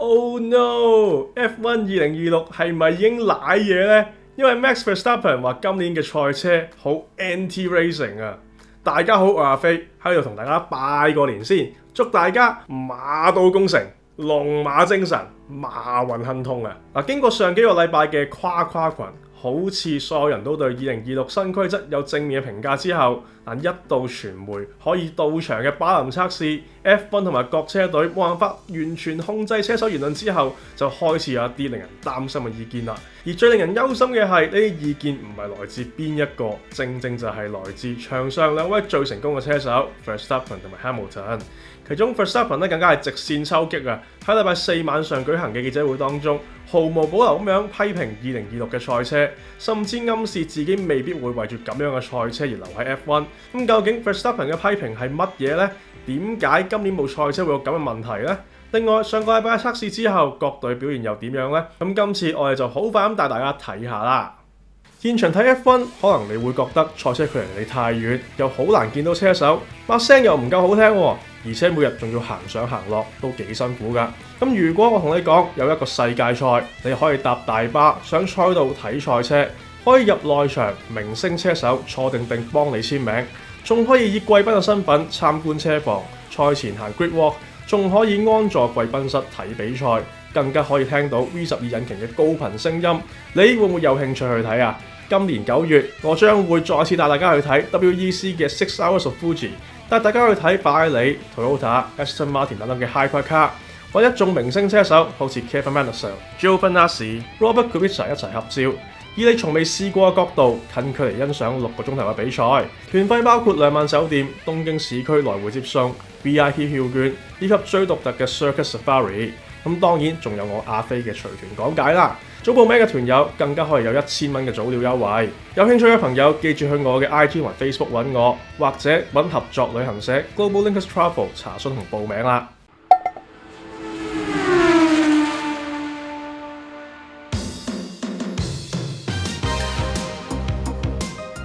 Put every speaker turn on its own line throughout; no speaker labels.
Oh no！F1 2026係咪已經瀨嘢呢？因為 Max Verstappen 話今年嘅賽車好 anti-racing 啊！大家好，我係阿飛喺度同大家拜個年先，祝大家馬到功成，龍馬精神，馬運亨通啊！經過上幾個禮拜嘅誇群，好似所有人都對2026新規則有正面嘅評價之後，一到傳媒可以到場嘅巴林測試 F1 同埋各車隊冇辦法完全控制車手言論之後，就開始有一啲令人擔心嘅意見啦。而最令人憂心嘅係呢啲意見唔係來自邊一個，正正就係來自場上兩位最成功嘅車手 Verstappen 同埋 Hamilton。其中 Verstappen 更加係直線抽擊啊！喺禮拜四晚上舉行嘅記者會當中，毫無保留咁樣批評2026嘅賽車，甚至暗示自己未必會為住咁樣嘅賽車而留喺 F1。咁究竟 Verstappen 嘅批評係乜嘢呢？點解今年部賽車會有咁嘅問題呢？另外上個禮拜嘅測試之後，各隊表現又點樣呢？咁今次我哋就好快咁帶大家睇下啦。現場睇 F1，可能你會覺得賽車距離你太遠，又好難見到車手，把聲又唔夠好聽喎，而且每日仲要行上行落，都幾辛苦㗎。咁如果我同你講有一個世界賽，你可以搭大巴上賽道睇賽車，可以入內場，明星車手坐定定幫你簽名，仲可以以貴賓嘅身份參觀車房，賽前行 grid walk， 仲可以安坐貴賓室睇比賽，更加可以聽到 V12 引擎嘅高頻聲音，你會唔會有興趣去睇啊？今年9月，我將會再次帶大家去睇 WEC 嘅 Six Hours of Fuji， 帶大家去睇法拉利、Toyota、Aston Martin 等等嘅 Hypercar， 或者一眾明星車手好似 Kevin Magnussen、Giovinazzi、Robert Kubica 一齊合照，以你從未試過嘅角度，近距離欣賞6個鐘頭嘅比賽。團費包括2晚酒店、東京市區來回接送、VIP 票券以及最獨特嘅 Circus Safari。咁當然仲有我阿飛嘅隨團講解啦。早報名嘅團友更加可以有1000蚊嘅早鳥優惠。有興趣嘅朋友記住去我嘅 IG 同 Facebook 揾我，或者揾合作旅行社 Global Linkers Travel 查詢同報名啦。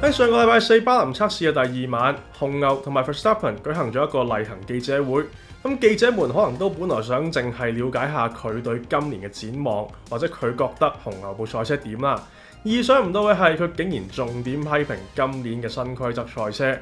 喺上個禮拜四巴林測試嘅第2晚，紅牛同埋 Verstappen 舉行咗一個例行記者會。咁記者們可能都本來想淨係了解下佢對今年嘅展望，或者佢覺得紅牛部賽車點啦。意想唔到嘅係佢竟然重點批評今年嘅新規則賽車。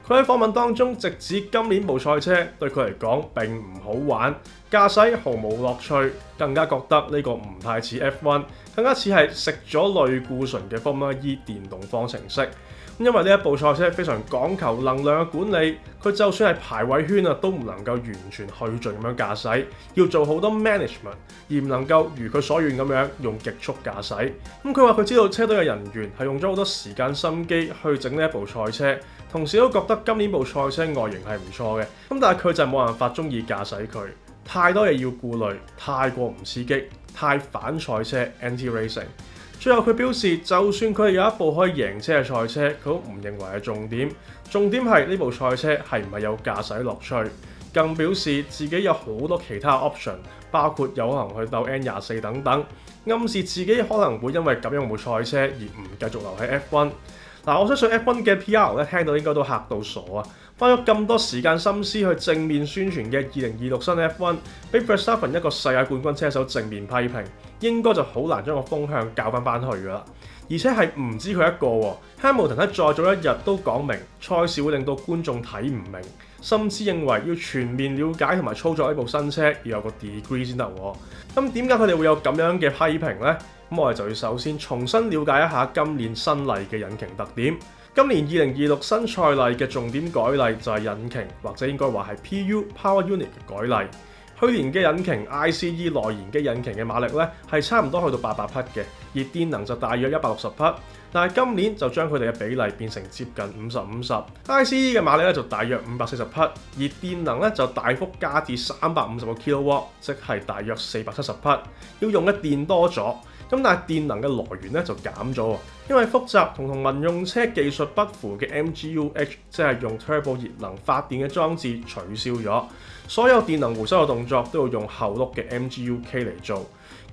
佢喺訪問當中直指今年部賽車對佢嚟講並唔好玩，駕駛毫無樂趣，更加覺得呢個唔太似 F1， 更加似係食咗類固醇嘅 Formula E 電動方程式。因為呢一部賽車非常講求能量嘅管理，佢就算係排位圈都唔能夠完全去盡咁樣駕駛，要做好多 management， 而唔能夠如佢所願咁樣用極速駕駛。佢話佢知道車隊嘅人員係用咗好多時間心機去整呢一部賽車，同時都覺得今年部賽車外形係唔錯嘅。但係佢就冇辦法中意駕駛佢，太多嘢要顧慮，太過唔刺激，太反賽車 anti-racing。最後佢表示，就算佢有一部可以贏車嘅賽車，佢都唔認為係重點。重點係呢部賽車係唔係有駕駛樂趣。更表示自己有好多其他 option， 包括有可能去鬥 N24 等等，暗示自己可能會因為咁樣部賽車而唔繼續留喺 F1。我相信 F1 嘅 PR 聽到應該都嚇到傻啊！花咗咁多時間心思去正面宣傳嘅2026新 F1， 俾 Verstappen 一個世界冠軍車手正面批評，應該就好難將個風向教翻去㗎啦。而且係唔止佢一個喎 ，Hamilton 喺再早一日都講明賽事會令到觀眾睇唔明，甚至認為要全面了解同埋操作呢部新車要有個 degree 先得喎。咁點解佢哋會有咁樣嘅批評呢？咁我哋就要首先重新了解一下今年新例嘅引擎特點。今年2026新賽例嘅重點改例就係引擎，或者應該話係 PU Power Unit 嘅改例。去年嘅引擎 ICE 內燃機引擎嘅馬力咧係差唔多去到800匹嘅，而電能就大約160匹。但係今年就將佢哋嘅比例變成接近50-50。ICE 嘅馬力咧就大約540匹，而電能咧就大幅加至350個 kW， 即係大約470匹。要用嘅電多咗。咁但係電能嘅來源咧就減咗，因為複雜同民用車技術不符嘅 MGUH， 即係用 turbo 熱能發電嘅裝置取消咗，所有電能回收嘅動作都要用後轆嘅 MGUK 嚟做。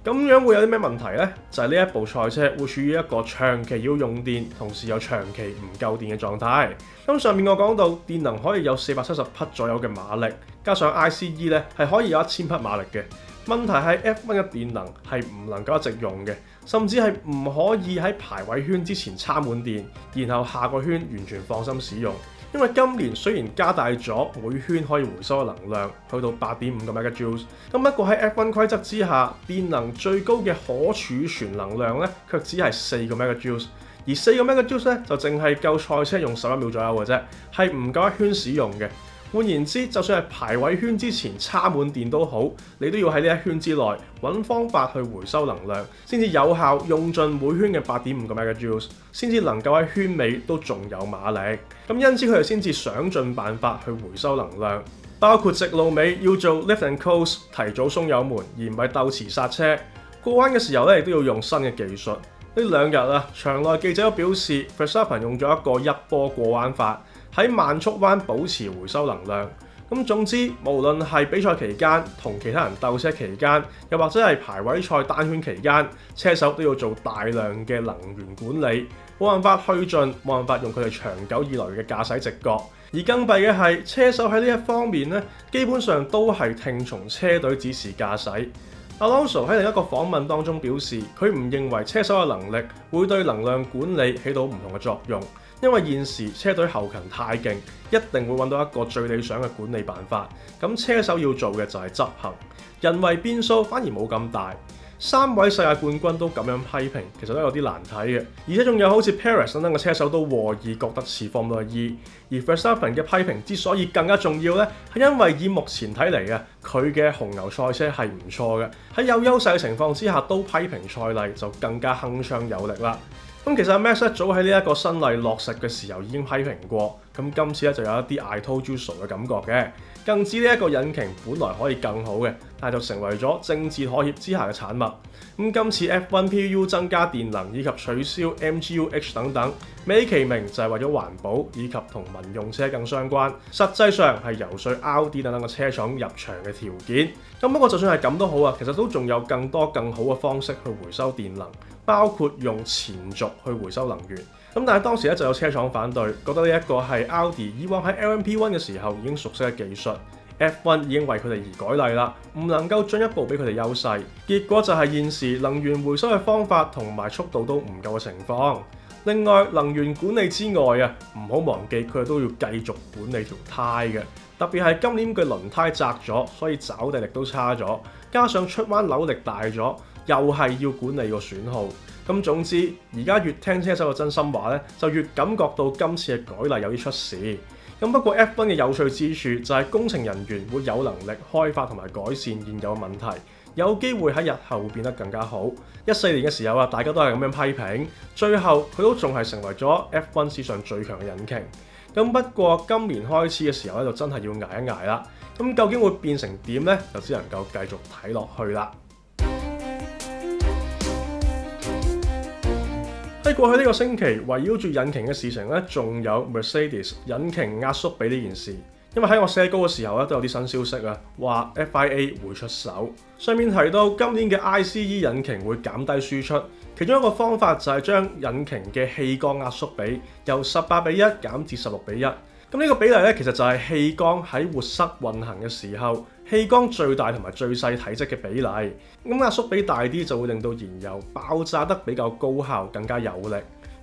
咁樣會有啲咩問題呢？就係呢一部賽車會處於一個長期要用電，同時又長期唔夠電嘅狀態。咁上面我講到電能可以有470匹左右嘅馬力，加上 ICE 咧係可以有1000匹馬力嘅。問題係 F1 嘅電能係唔能夠一直用嘅，甚至係唔可以喺排位圈之前插滿電，然後下個圈完全放心使用。因為今年雖然加大咗每圈可以回收嘅能量，去到8.5個 megajoules， 咁不過喺 F1 規則之下，電能最高嘅可儲存能量咧，卻只係4個 megajoules， 而4個 megajoules 咧就淨係夠賽車用11秒左右嘅啫，係唔夠一圈使用嘅。換言之，就算係排位圈之前插滿電都好，你都要喺呢一圈之內揾方法去回收能量，先至有效用盡每圈嘅8.5個 megajoules， 先至能夠喺圈尾都仲有馬力。咁因此佢哋先至想盡辦法去回收能量，包括直路尾要做 lift and coast 提早鬆油門，而唔係鬥遲剎車。過彎嘅時候咧，亦都要用新嘅技術。呢2日啊，場內記者都表示 Verstappen 用咗一個一波過彎法，喺慢速彎保持回收能量。咁總之，無論係比賽期間同其他人鬥車期間，又或者係排位賽單圈期間，車手都要做大量嘅能源管理，冇辦法去盡，冇辦法用佢哋長久以來嘅駕駛直覺。而更弊嘅係，車手喺呢一方面咧，基本上都係聽從車隊指示駕駛。Alonso 喺另一個訪問當中表示，佢唔認為車手嘅能力會對能量管理起到唔同嘅作用，因為現時車隊後勤太勁，一定會揾到一個最理想嘅管理辦法。咁車手要做嘅就係執行，人為變數反而冇咁大。3位世界冠軍都咁樣批評，其實都有啲難睇嘅。而且仲有好似 Perez 等等嘅車手都和議覺得似 Formula E。而 Verstappen 嘅批評之所以更加重要呢，係因為以目前睇嚟啊，佢嘅紅牛賽車係唔錯嘅，喺有優勢嘅情況之下都批評賽例就更加鏗鏘有力啦。咁其實 Max 早喺呢一個新例落實嘅時候已經批評過，咁今次咧就有一啲 I told you so 嘅感覺嘅，更指呢一個引擎本來可以更好嘅，但係就成為咗政治妥協之下嘅產物。咁今次 F1 PUU 增加電能以及取消 MGU-H 等等，美其名就係為咗環保以及同民用車更相關，實際上係游說 Audi 等等嘅車廠入場嘅條件。咁不過就算係咁都好啊，其實都仲有更多更好嘅方式去回收電能，包括用前軸去回收能源。咁但係當時咧就有車廠反對，覺得呢一個係 Audi 以往喺 LMP1 嘅時候已經熟悉嘅技術。F1 已經為佢哋而改例啦，唔能夠進一步俾佢哋優勢，結果就係現時能源回收嘅方法同埋速度都唔夠嘅情況。另外能源管理之外啊，唔好忘記佢哋都要繼續管理條胎嘅，特別係今年嘅輪胎窄咗，所以抓地力都差咗，加上出彎扭力大咗，又係要管理個損耗。咁總之，而家越聽車手嘅真心話咧，就越感覺到今次嘅改例有啲出事。咁不過 F1 嘅有趣之處就係工程人員會有能力開發同埋改善現有嘅問題，有機會喺日後會變得更加好。14年嘅時候啊，大家都係咁樣批評，最後佢都仲係成為咗 F1 史上最強嘅引擎。咁不過今年開始嘅時候咧，就真係要捱一捱啦。咁究竟會變成點呢？就只能夠繼續睇落去啦。喺過去呢個星期，圍繞住引擎嘅事情咧，仲有 Mercedes 引擎壓縮比呢件事。因為喺我寫稿嘅時候咧，都有啲新消息啊，話 FIA 會出手。上面提到今年嘅 ICE 引擎會減低輸出，其中一個方法就係將引擎嘅氣缸壓縮比由18:1減至16:1。咁呢個比例咧，其實就係氣缸喺活塞運行嘅時候，氣缸最大同埋最細體積嘅比例。咁壓縮比大啲就會令到燃油爆炸得比較高效，更加有力。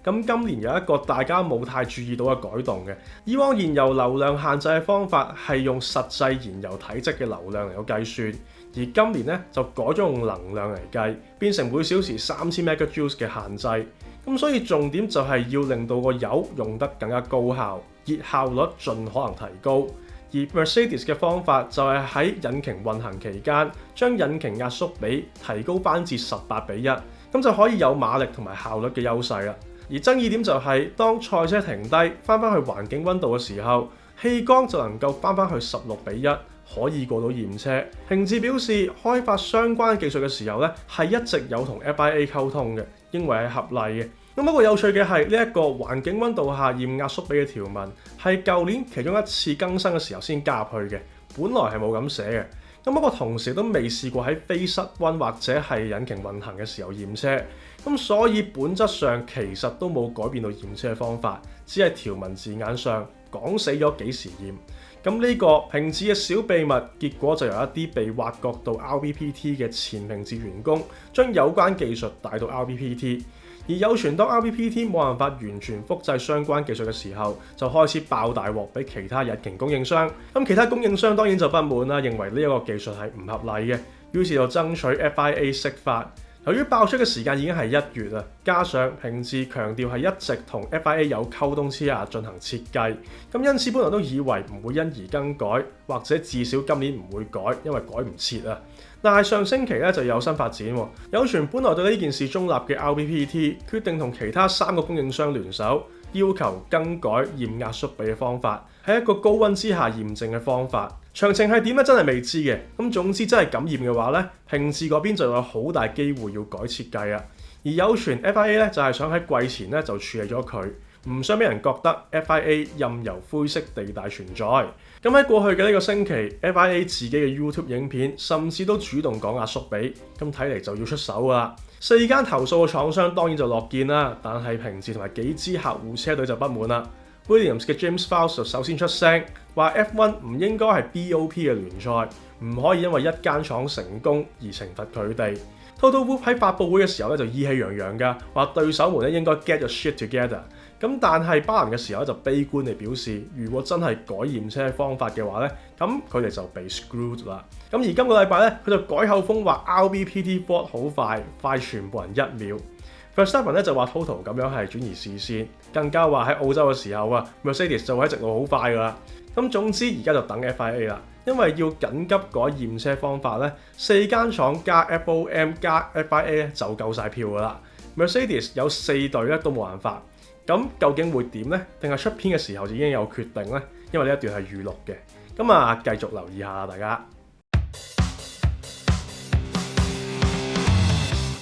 咁今年有一個大家冇太注意到嘅改動嘅，以往燃油流量限制嘅方法係用實際燃油體積嘅流量嚟到計算，而今年咧就改咗用能量嚟計，變成每小時3000 megajoules 嘅限制。咁所以重點就係要令到個油用得更加高效，熱效率盡可能提高。而 Mercedes 嘅方法就係喺引擎運行期間，將引擎壓縮比提高返至18:1，咁就可以有馬力同埋效率嘅優勢啦。而爭議點就係，當賽車停低翻返去環境溫度嘅時候，氣缸就能夠翻返去16:1，可以過到驗車。平治表示，開發相關技術嘅時候咧，係一直有同 FIA 溝通嘅，認為係合例嘅。咁不過有趣嘅係呢一個環境溫度下驗壓縮比嘅條文，係舊年其中一次更新嘅時候先加入去嘅，本來係冇咁寫嘅。咁不過同時都未試過喺非室溫或者係引擎運行嘅時候驗車，咁所以本質上其實都冇改變到驗車嘅方法，只係條文字眼上講死咗幾時驗。咁呢個平治嘅小秘密，結果就由一啲被挖角到 RBPT 嘅前平治員工，將有關技術帶到 RBPT。而有傳當 RBPT 冇辦法完全複製相關技術嘅時候，就開始爆大鑊俾其他引擎供應商。咁其他供應商當然就不滿啦，認為呢一個技術係唔合理嘅，於是就爭取 FIA 釋法。由於爆出嘅時間已經係1月啦，加上平治強調係一直同 FIA 有溝通之下進行設計，咁因此本來都以為唔會因而更改，或者至少今年唔會改，因為改唔切啊。但係上星期咧就有新發展喎，有傳本來對呢件事中立嘅 RBPT 決定同其他3個供應商聯手，要求更改驗壓縮比嘅方法，係一個高溫之下驗證嘅方法。詳情係點咧，真係未知嘅。咁總之真係感驗嘅話咧，平治嗰邊就有好大機會要改設計啊。而有傳 FIA 咧就係想喺季前咧就處理咗佢，唔想俾人覺得 FIA 任由灰色地帶存在。咁喺過去嘅呢個星期 ，FIA 自己嘅 YouTube 影片甚至都主動講壓縮比，咁睇嚟就要出手㗎啦。4間投訴嘅廠商當然就樂見啦，但係平治同埋幾支客戶車隊就不滿啦。Williams 嘅 James Vowles 就首先出聲，話 F1 唔應該係 BOP 嘅聯賽，唔可以因為一間廠成功而懲罰佢哋。Toto Wolff 喺發佈會嘅時候咧就意氣洋洋㗎，話對手們咧應該 get your shit together。咁但係巴林嘅時候就悲觀地表示，如果真係改驗車方法嘅話咧，咁佢哋就被 screwed 啦。咁而今個禮拜咧，佢就改口風話 RBPT board 好快全部人1秒。Verstappen 咧就話 Toto 咁樣係轉移視線，更加話喺澳洲嘅時候啊 ，Mercedes 就會喺直路好快㗎啦。咁總之而家就等 FIA 啦，因為要緊急改驗車方法咧，4間廠加 FOM 加 FIA 咧就夠晒票㗎啦。Mercedes 有4隊咧都冇辦法，咁究竟會點呢？定係出片嘅時候就已經有決定呢？因為呢一段係預錄嘅，咁啊繼續留意下啦，大家。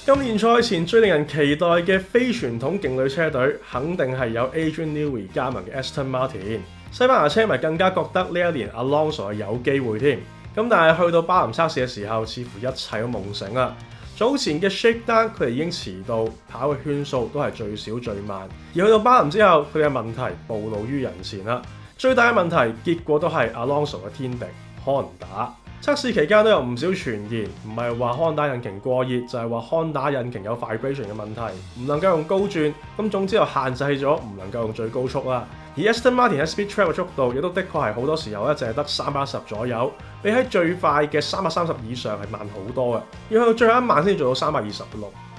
今年賽前最令人期待嘅非傳統勁旅車隊，肯定係有 Adrian Newey 加盟嘅 Aston Martin。西班牙車迷更加覺得呢一年 Alonso 係有機會添。咁但係去到巴林測試嘅時候，似乎一切都夢醒啦。早前嘅 Shakedown 佢哋已經遲到，跑嘅圈數都係最少最慢。而去到巴林之後，佢哋嘅問題暴露於人前啦。最大嘅問題，結果都係 Alonso 嘅天敵 Honda。測試期間都有唔少傳言，唔係話 Honda 引擎過熱，就係話 Honda 引擎有 vibration 嘅問題，唔能夠用高轉。咁總之就限制咗唔能夠用最高速啦。而 Aston Martin 喺 Speed Trap 嘅速度亦都的確係好多時候咧，淨係得310左右，比喺最快嘅330以上係慢好多嘅。要去到最後一晚先做到326，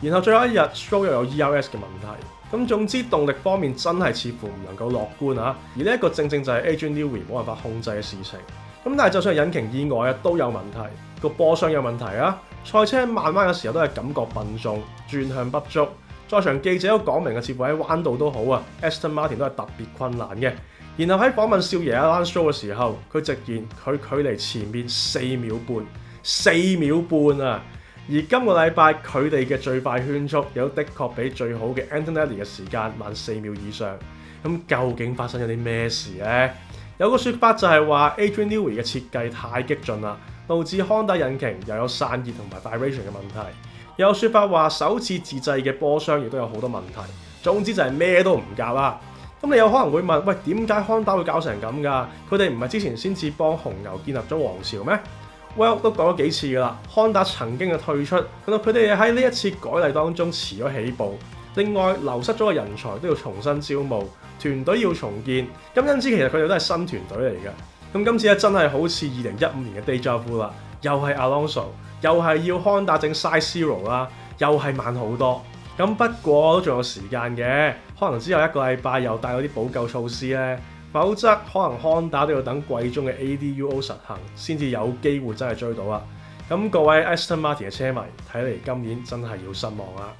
然後最後一日 Stroll 又有 ERS 嘅問題。咁總之動力方面真係似乎唔能夠樂觀啊！而呢一個正正就係 Adrian Newey 冇辦法控制嘅事情。咁但係就算係引擎意外啊，都有問題，個波箱有問題啊，賽車慢彎嘅時候都係感覺笨重，轉向不足。在場記者都講明嘅，似乎喺彎道都好啊 ，Aston Martin 都係特別困難嘅。然後喺訪問少爺阿 Lance Stroll 嘅時候，佢直言佢距離前面4秒半啊！而今個禮拜佢哋嘅最快圈速有的確比最好嘅 Antonelli 嘅時間慢4秒以上。咁究竟發生咗啲咩事呢？有個說法就係話 Adrian Newey 嘅設計太激進啦，導致 Honda 引擎又有散熱同埋 vibration 嘅問題。又有說法話首次自製嘅波箱亦都有好多問題。總之就係咩都唔夾啦。咁你有可能會問，喂，點解 Honda 會搞成咁㗎？佢哋唔係之前先至幫紅牛建立咗王朝咩？ Well 都講咗幾次㗎啦。Honda 曾經嘅退出，令到佢哋喺呢一次改例當中遲咗起步。另外流失咗嘅人才都要重新招募，團隊要重建。咁因此其實佢哋都係新團隊嚟嘅。咁今次咧真係好似2015年嘅 Deja Vu 啦，又係 Alonso， 又係要 Honda 整 Side Zero 啦，又係慢好多。咁不過都仲有時間嘅，可能之後1個禮拜又帶嗰啲補救措施咧，否則可能 Honda 都要等季中嘅 ADUO 實行先至有機會真係追到啦。咁各位 Aston Martin 嘅車迷，睇嚟今年真係要失望啦。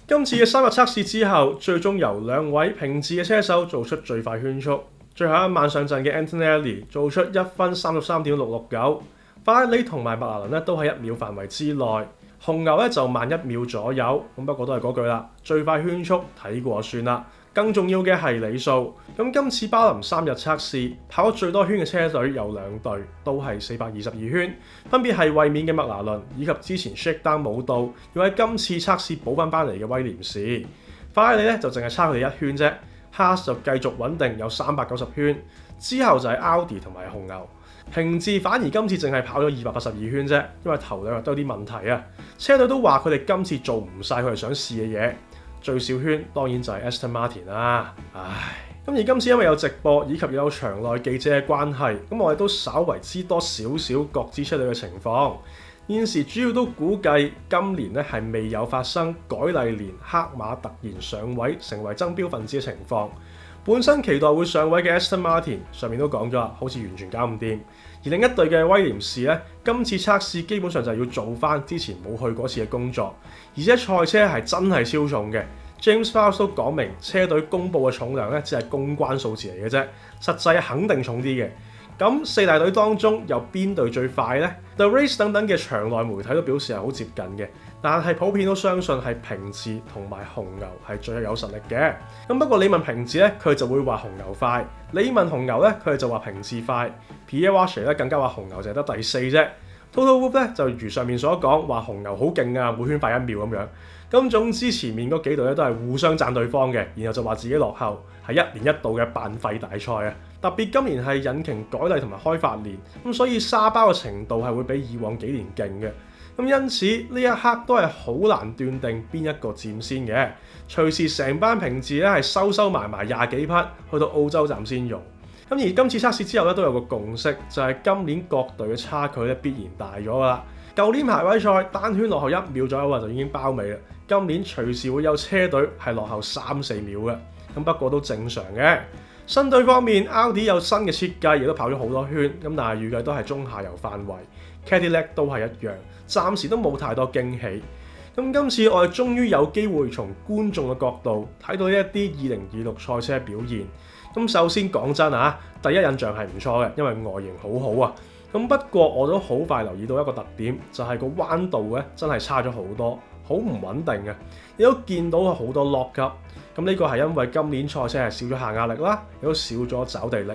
今次嘅3日測試之後，最終由2位平治嘅車手做出最快圈速。最後一晚上陣嘅 Antonelli 做出1分33.669，法拉利同埋麥拿倫咧都喺1秒範圍之內，紅牛咧就慢1秒左右。咁不過都係嗰句啦，最快圈速睇過就算啦。更重要嘅係里數。咁今次巴林3日測試跑咗最多圈嘅車隊有2隊，都係422圈，分別係衛冕嘅麥拿倫以及之前 Shakedown 冇到，要喺今次測試補翻嚟嘅威廉士。法拉利咧就淨係差佢哋1圈啫。Haas 就繼續穩定有390圈，之後就係 Audi 同埋紅牛。平治反而今次淨係跑咗282圈啫，因為頭兩日都有啲問題啊。車隊都話佢哋今次做唔晒佢哋想試嘅嘢，最少圈當然就係 Aston Martin 啦。唉，咁而今次因為有直播以及有場內記者嘅關係，咁我哋都稍為知多少少各支車隊嘅情況。現時主要都估計今年咧係未有發生改例年黑馬突然上位成為爭標分子嘅情況。本身期待會上位嘅 Aston Martin 上面都講咗啦，好似完全搞唔掂。而另一隊嘅威廉士咧，今次測試基本上就係要做翻之前冇去嗰次嘅工作，而且賽車係真係超重嘅。James Vowles 都講明車隊公佈嘅重量咧只係公關數字嚟嘅啫，實際肯定重啲嘅。咁四大隊當中有邊隊最快呢？ The Race 等等嘅場內媒體都表示係好接近嘅，但係普遍都相信係平治同埋紅牛係最有實力嘅。咁不過你問平治咧，佢就會話紅牛快；你問紅牛咧，佢哋就話平治快。Pierre Wache 咧更加話紅牛就係得第四啫。Toto Wolff 咧就如上面所講話紅牛好勁啊，每圈快1秒咁樣。咁總之前面嗰幾隊咧都係互相讚對方嘅，然後就話自己落後，係一年一度嘅扮廢大賽啊！特別今年係引擎改例同埋開發年，咁所以沙包嘅程度係會比以往幾年勁嘅。咁因此呢一刻都係好難斷定邊一個佔先嘅，隨時成班平治咧係收埋20幾匹去到澳洲站先用。咁而今次測試之後咧都有個共識，就係今年各隊嘅差距咧必然大咗㗎啦。舊年排位賽單圈落後1秒左右啊就已經包尾啦，今年隨時會有車隊係落後3-4秒嘅，咁不過都正常嘅。新隊方面 ，Audi 有新嘅設計，亦都跑咗好多圈，咁但係預計都係中下游範圍。Cadillac 都係一樣，暫時都冇太多驚喜。咁今次我哋終於有機會從觀眾嘅角度睇到一啲2026賽車表現。咁首先講真啊，第一印象係唔錯嘅，因為外形好好啊。咁不過我都好快留意到一個特點，就係個彎度咧真係差咗好多，好唔穩定嘅。亦都見到好多 lock up。咁呢個係因為今年賽車係少咗下壓力啦，亦都少咗抓地力，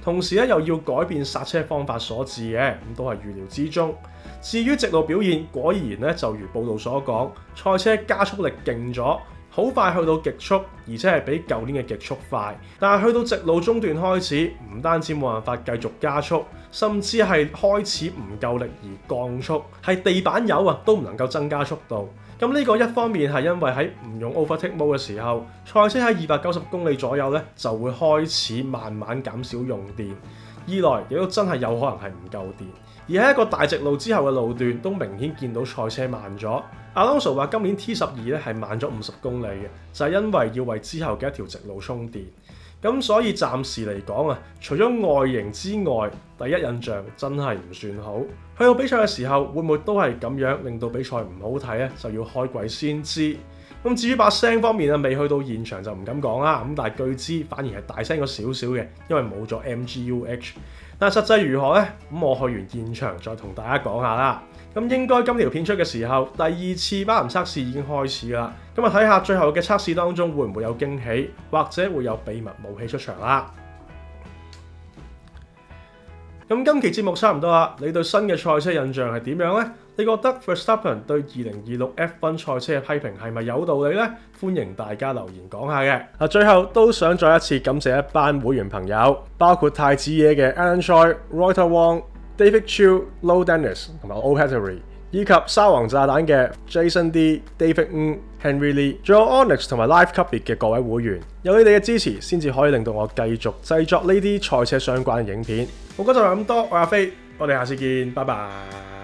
同時咧又要改變剎車方法所致嘅，咁都係預料之中。至於直路表現，果然咧就如報道所講，賽車加速力勁咗，好快去到極速，而且係比舊年嘅極速快。但係去到直路中段開始，唔單止冇辦法繼續加速，甚至係開始唔夠力而降速，係地板油啊都唔能夠增加速度。咁呢個一方面係因為喺唔用 Overtake Mode 嘅時候，賽車喺290公里左右咧就會開始慢慢減少用電；二來亦都真係有可能係唔夠電。而喺一個大直路之後嘅路段，都明顯見到賽車慢咗。Alonso 話今年 T12 咧係慢咗50公里嘅，就係因為要為之後嘅一條直路充電。咁所以暫時嚟講啊，除咗外形之外，第一印象真係唔算好。去到比賽嘅時候，會唔會都係咁樣令到比賽唔好睇咧？就要開季先知。咁至於把聲方面啊，未去到現場就唔敢講啦。咁但係據知反而係大聲咗少少嘅，因為冇咗 MGUH。但係實際如何呢？咁我去完現場再同大家講下啦。咁應該今條片出嘅時候，第2次巴林測試已經開始啦。咁啊睇下最後嘅測試當中會唔會有驚喜，或者會有秘密武器出場啦。咁今期節目差唔多啦，你對新嘅賽車印象係點樣呢？你覺得 Verstappen 對2026 F1 賽車嘅批評係咪有道理呢？歡迎大家留言講下嘅。最後都想再一次感謝一班會員朋友，包括太子爺嘅 Alan Choi、Reuter Wong、David Chu、Low Dennis 同埋 O Hattery， 以及沙皇炸彈嘅 Jason D、David Ng、Henry Lee， 仲有 Onyx 同埋 Live 級別嘅各位會員，有你哋嘅支持，先至可以令到我繼續製作呢啲賽車相關嘅影片。我嗰就係咁多，我係阿飛，我哋下次見，拜拜。